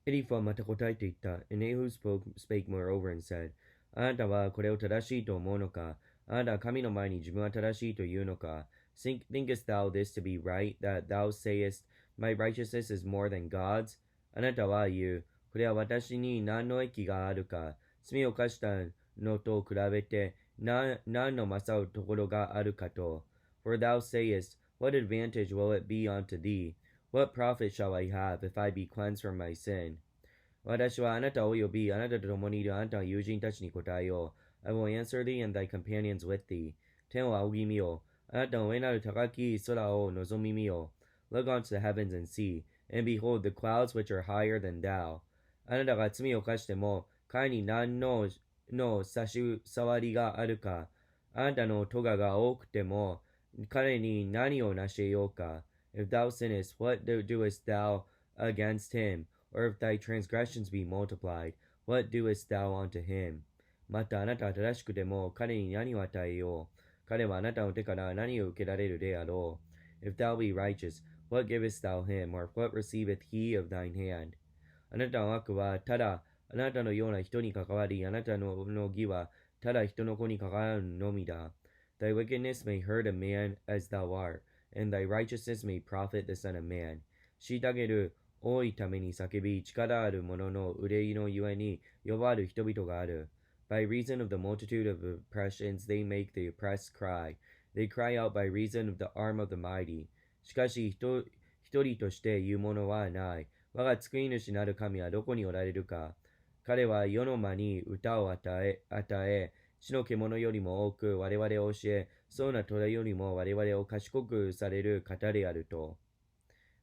エリフはまた答えて言った。And Ehud spake moreover and said, あなたはこれを正しいと思うのか？あなたは神の前に自分は正しいと言うのか？ Thinkest thou this to be right, that thou sayest, My righteousness is more than God's? あなたは言う。これは私に何の益があるか？罪を犯したのと比べて何の勝るところがあるかと。For thou sayest, What advantage will it be unto thee? What profit shall I have if I be cleansed from my sin? 私はあなたを呼び、あなたと共にいるあなたの友人たちに答えよう。I will answer thee and thy companions with thee. 天を仰ぎ見よう。あなたの上なる高き空を望み見よう。Look unto the heavens and see, and behold the clouds which are higher than thou. あなたが罪を犯しても、彼に何の差し障りがあるか。あなたの咎が多くても、彼に何を成し得ようか。If thou sinnest, what doest thou against him? Or if thy transgressions be multiplied, what doest thou unto him? またあなたは正しくても彼に何を与えよう。彼はあなたの手から何を受けられるであろう。If thou be righteous, what givest thou him? Or what receiveth he of thine hand? あなたの悪はただあなたのような人に関わり、あなたの義はただ人の子に関わるのみだ。Thy wickedness may hurt a man as thou art, and thy righteousness may profit the son of man. 虐げる多いために叫び、力ある者の憂いのゆえに弱る人々がある。By reason of the multitude of oppressions, they make the oppressed cry. They cry out by reason of the arm of the mighty. しかし一人として言うものはない。我が救い主なる神はどこにおられるか？彼は世の間に歌を与え、死の獣よりも多く我々を教え、そうな虎よりも我々を賢くされる方であると。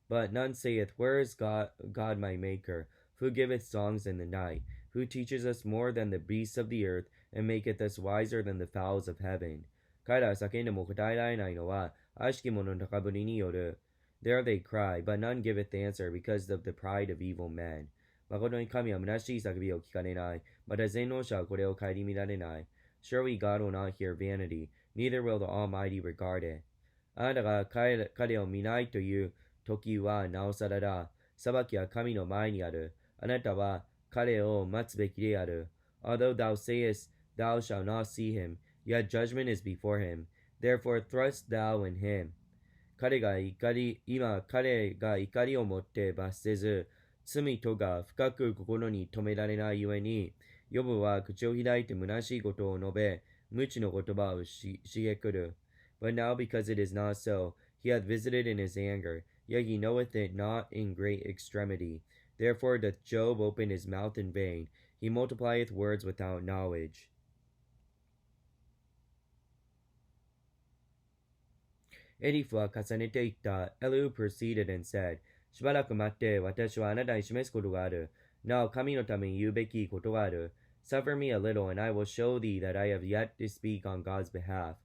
But none saith, Where is God my Maker? Who giveth songs in the night? Who teaches us more than the beasts of the earth, and maketh us wiser than the fowls of heaven? 彼らは叫んでも答えられないのは、悪しき者の高ぶりによる。There they cry, but none giveth answer because of the pride of evil men. 誠に神は虚しい叫びを聞かれない。また全能者はこれを顧みられない。Surely God will not hear vanity, neither will the Almighty regard it. あなたが彼を見ないという時はなおさらだ。裁きは神の前にある。あなたは彼を待つべきである。Although thou sayest, thou shalt not see him, yet judgment is before him. Therefore thrust thou in him. 彼が怒りをもって罰せず、罪とが深く心に留められないゆえに、ヨブは口を開いて虚しいことを述べ、無知の言葉をげくる。But now because it is not so, he hath visited in his anger, yet he knoweth it not in great extremity. Therefore doth Job open his mouth in vain, he multiplieth words without knowledge. エリフは重ねて言った。Elihu proceeded and said, しばらく待って、私はあなたに示すことがある。なお、神のために言うべきことがある。Suffer me a little, and I will show thee that I have yet to speak on God's behalf.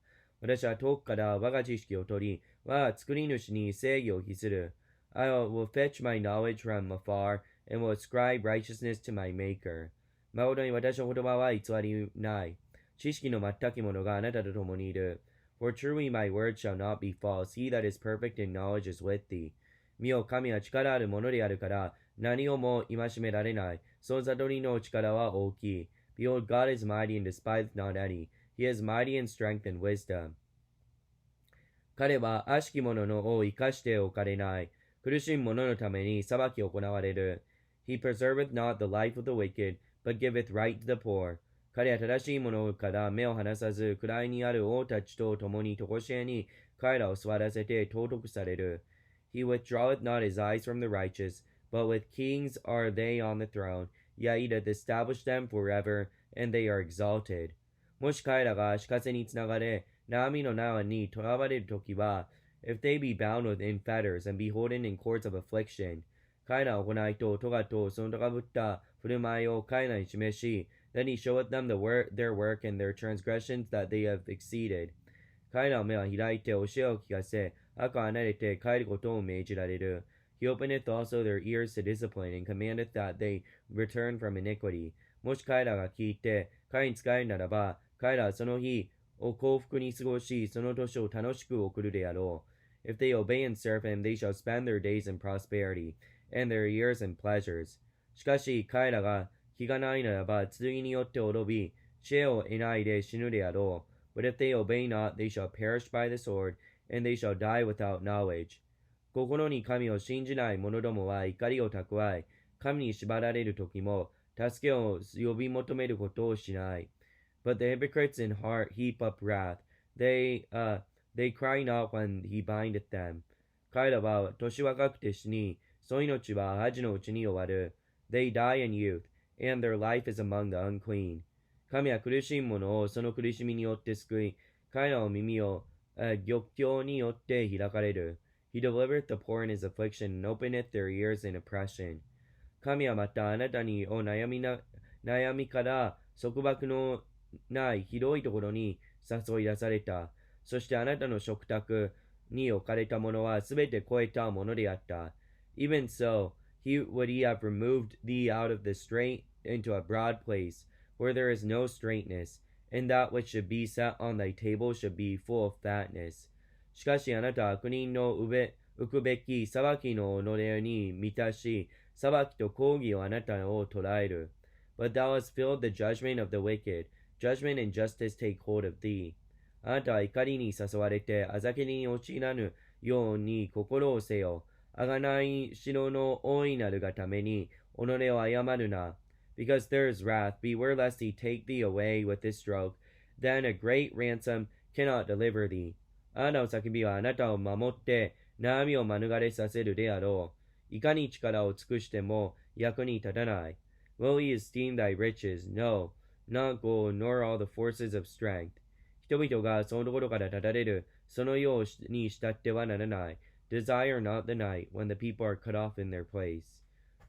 私は遠くから我が知識を取り、我が作り主に正義を期する。I will fetch my knowledge from afar, and will ascribe righteousness to my Maker. 誠に私の言葉は偽りない。知識の全き者があなたと共にいる。For truly my word shall not be false. He that is perfect in knowledge is with thee. 見よ、神は力あるものであるから、何をも戒められない。その悟りの力は大きい。Behold, God is mighty and despiseth not any. He is mighty in strength and wisdom. 彼は悪しき者のを生かしておかれない。苦しむ者のために裁きを行われる。He preserveth not the life of the wicked, but giveth right to the poor. 彼は正しい者から目を離さず、位にある王たちと共に常しえに彼らを座らせて尊くされる。He withdraweth not his eyes from the righteous, but with kings are they on the throne, yet he doth establish them forever, and they are exalted. もし彼らが足かせにつながれ、悩みの縄に囚われるときは、if they be bound within fetters and beholden in cords of affliction, 彼らの行いと咎とその高ぶった振る舞いを彼らに示し、then he showeth them their work and their transgressions that they have exceeded. 彼らの目は開いて教えを聞かせ、悪を離れて帰ることを命じられる。He openeth also their ears to discipline, and commandeth that they return from iniquity. もし彼らが聞いて、彼に仕えるならば、彼らはその日を幸福に過ごし、その年を楽しく送るであろう。If they obey and serve him, they shall spend their days in prosperity, and their years in pleasures. しかし彼らが気がないならば、剣によって滅び、知恵を得ないで死ぬであろう。But if they obey not, they shall perish by the sword, and they shall die without knowledge. 心に神を信じない者どもは怒りを蓄え、神に縛られる時も、助けを呼び求めることをしない。But the hypocrites in heart heap up wrath. They cry not when he bindeth them. 彼らは年若くて死に、その命は恥のうちに終わる。They die in youth, and their life is among the unclean. 神は苦しい者をその苦しみによって救い、彼らの耳を玉鏡によって開かれる。He delivereth the poor in his affliction, and openeth their ears in oppression. 神はまたあなたに悩みから束縛のない広いところに誘い出された。そしてあなたの食卓に置かれたものはすべて超えたものであった。Even so, would he have removed thee out of the strait into a broad place, where there is no straightness, and that which should be set on thy table should be full of fatness. しかしあなたは悪人の浮くべき裁きの己に満たし、裁きと抗議をあなたを捉える。But thou hast filled the judgment of the wicked. Judgment and justice take hold of thee. あなたは怒りに誘われて、あざけりに陥らぬように心をせよ。あがない城の大いなるがために、己を謝るな。Because there is wrath, beware lest he take thee away with his stroke. Then a great ransom cannot deliver thee. あなたの叫びはあなたを守って、悩みを免れさせるであろう。いかに力を尽くしても役に立たない。Will he esteem thy riches? No, not gold, nor all the forces of strength. 人々がそのところから立たれる、そのように慕ってはならない。Desire not the night when the people are cut off in their place.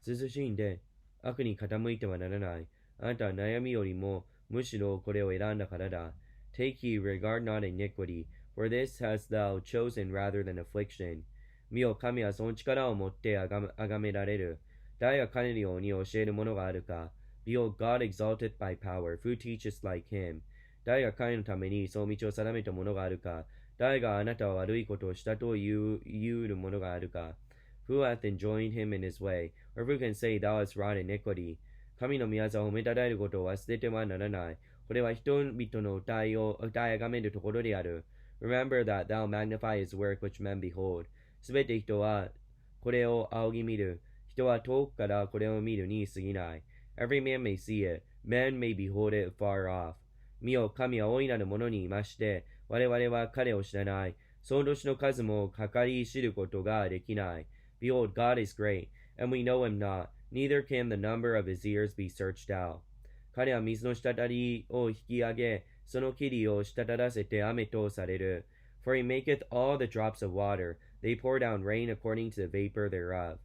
慎んで悪に傾いてはならない。あなたは悩みよりもむしろこれを選んだからだ。Take heed, regard not iniquity, for this hast thou chosen rather than affliction. 見よ、神はその力をもってあがめられる。誰が彼のように教えるものがあるか。Behold, God exalteth by power. Who teacheth like him? 誰が彼のためにその道を定めたものがあるか。誰があなたは悪いことをしたと言うものがあるか。Who hath enjoined him in his way? Or who can say, Thou hast wrought iniquity? 神の御業を褒めたたえることを忘れてはならない。これは人々の歌いあがめるところである。Remember that thou magnify his work which men behold. すべて人はこれを仰ぎ見る。人は遠くからこれを見るに過ぎない。Every man may see it. Men may behold it far off. 見よ、神は大いなるものにいまして、我々は彼を知らない。その年の数も計り知ることができない。Behold, God is great, and we know him not, neither can the number of his years be searched out. 彼は水の滴りを引き上げ、その霧を滴らせて雨とされる。For he maketh all the drops of water, they pour down rain according to the vapor thereof.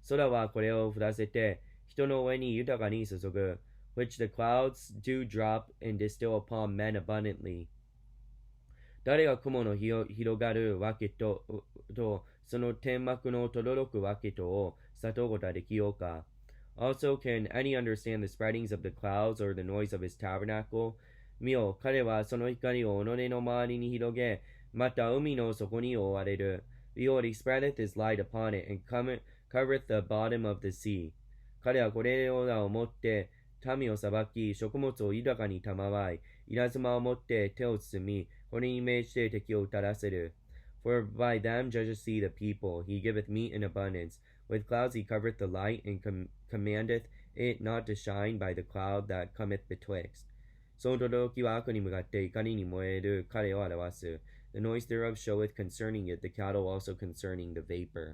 空はこれを降らせて、人の上に豊かに注ぐ。Which the clouds do drop and distill upon men abundantly. 誰が雲の広がるわけとその天幕の轟くわけとを悟ることができようか。Also, can any understand the spreadings of the clouds or the noise of his tabernacle? 見よ、彼はその光を己の周りに広げ、また海の底に覆われる。Behold, he spreadeth his light upon it, and covereth the bottom of the sea. 彼はこれらをもって民を裁き、食物を豊かに賜い、稲妻をもって手を包み、これに命じて敵を打たらせる。For by them judgeth he the people, he giveth meat in abundance. With clouds he covereth the light, and commandeth it not to shine by the cloud that cometh betwixt. その轟は悪に向かって怒りに燃える彼を表す。The noise thereof showeth concerning it, the cattle also concerning the vapor.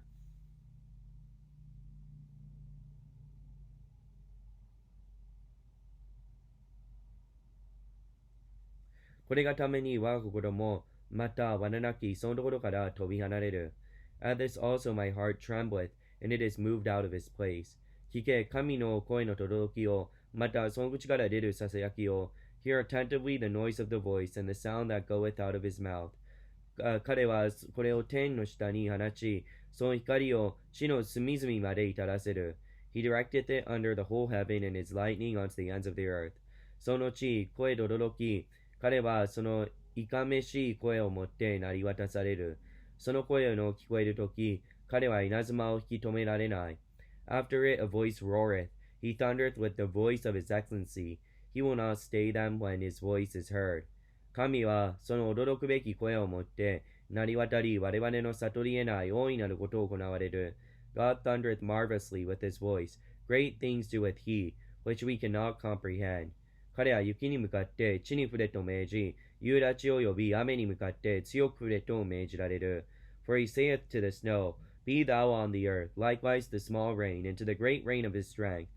これがために我が心もまた罠なきそのところから飛び離れる。At this also my heart trembleth, and it is moved out of its place. 聞け、神の声の轟を、またその口から出るささやきを。Hear attentively the noise of the voice, and the sound that goeth out of his mouth. 彼はこれを天の下に放ち、その光を地の隅々まで至らせる。He directeth it under the whole heaven, and his lightning unto the ends of the earth. その地、声と轟き、彼はそのいかめしい声をもって鳴り渡される。その声の聞こえるとき、彼は稲妻を引き止められない。After it a voice roareth, He thundereth with the voice of his excellency. He will not stay them when his voice is heard. 神はその驚くべき声をもって鳴り渡り、我々の悟り得ない大いなることを行われる。God thundereth marvelously with his voice. Great things doeth he, which we cannot comprehend. 彼は雪に向かって地に降れと命じ、夕立及び雨に向かって強く降れと命じられる。For he saith to the snow, Be thou on the earth, likewise the small rain, and to the great rain of his strength.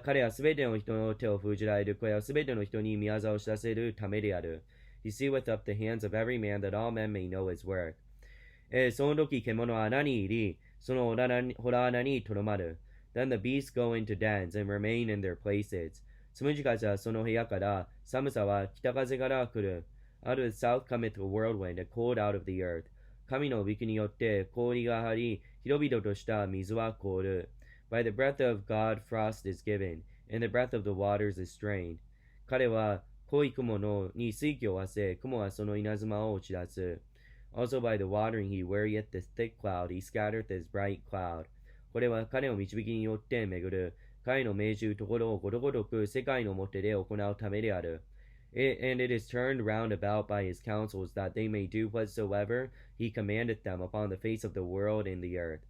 彼はすべての人の手を封じられる。これはすべての人に見業を知らせるためである。He sealeth up the hands of every man, that all men may know his work. その時獣は穴に入り、そのほら穴にとどまる。Then the beasts go into dens, and remain in their places. つむじ風はその部屋から、寒さは北風から来る。Out of the south cometh a whirlwind, a cold out of the earth. 神の息によって氷が張り、広々とした水は凍る。By the breath of God frost is given, and the breath of the waters is strained. 彼は濃い雲に水気を馳せ、雲はその稲妻を打ち出す。Also by the watering he wearieth the thick cloud, he scattereth his bright cloud. これは彼の導きによって巡る。彼の命じるところをことごとく世界の表で行うためである。And it is turned round about by his counsels, that they may do whatsoever he commandeth them upon the face of the world and the earth.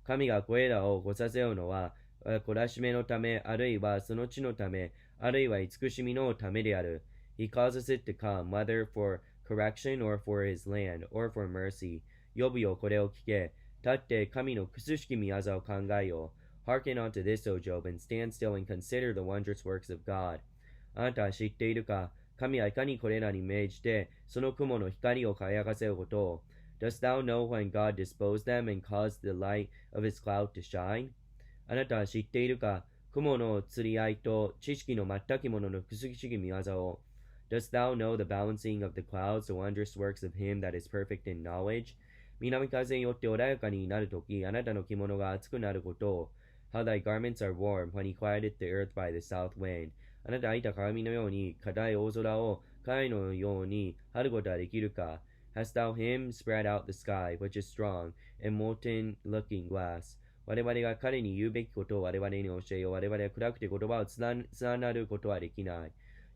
神がこれらを来させようのは、懲らしめのため、あるいはその地のため、あるいは慈しみのためである。He causes it to come, whether for correction or for his land, or for mercy. 呼ぶよ、これを聞け。立って神のくすしき見業を考えよう。Hearken unto this, O Job, and stand still and consider the wondrous works of God. あなたは知っているか？神はいかにこれらに命じて、その雲の光を輝かせることを。Dost thou know when God disposed them and caused the light of his cloud to shine? あなたは知っているか？雲の釣り合いと知識の全き者のくすしき見業を。Dost thou know the balancing of the clouds, the wondrous works of him that is perfect in knowledge? 南風によって穏やかになるとき、あなたの着物が熱くなることを。How thy garments are warm when he quieteth the earth by the south wind. あなたは開いた鏡のように硬い大空を貝のように張ることはできるか？Hast thou him spread out the sky, which is strong, and molten looking glass? 我々が彼に言うべきことを我々に教えよう。我々は暗くて言葉を連なることはできない。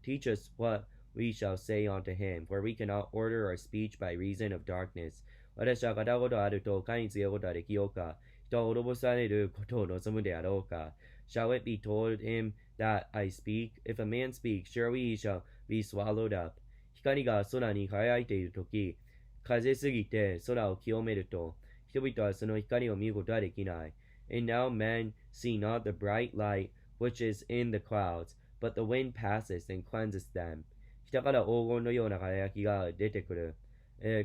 Teach us what we shall say unto him, for we cannot order our speech by reason of darkness. 私は片言あると彼に告げることはできようか？人は滅ぼされることを望むであろうか？ Shall it be told him that I speak? If a man speak, surely he shall be swallowed up. 光が空に輝いているとき、風すぎて空を清めると、人々はその光を見ることはできない。And now men see not the bright light which is in the clouds, but the wind passeth and cleanseth them. 北から黄金のような輝きが出てくる。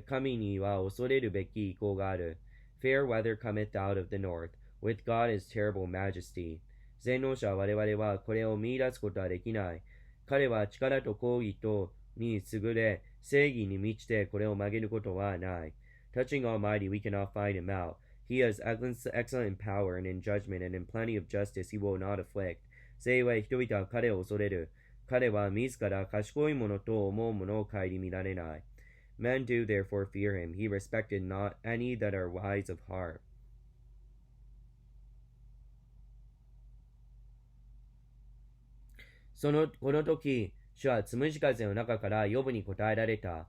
神には恐れるべき意向がある。Fair weather cometh out of the north, with God is terrible majesty. 全能者は我々はこれを見出すことはできない。彼は力と公義とに優れ、正義に満ちてこれを曲げることはない。Touching Almighty, we cannot find him out. He is excellent in power and in judgment, and in plenty of justice he will not afflict. せいわい人々は彼を恐れる。彼は自ら賢い者と思う者を顧みられない。Men do therefore fear him. He respected not any that are wise of heart. この時、主はつむじ風の中からヨブに答えられた。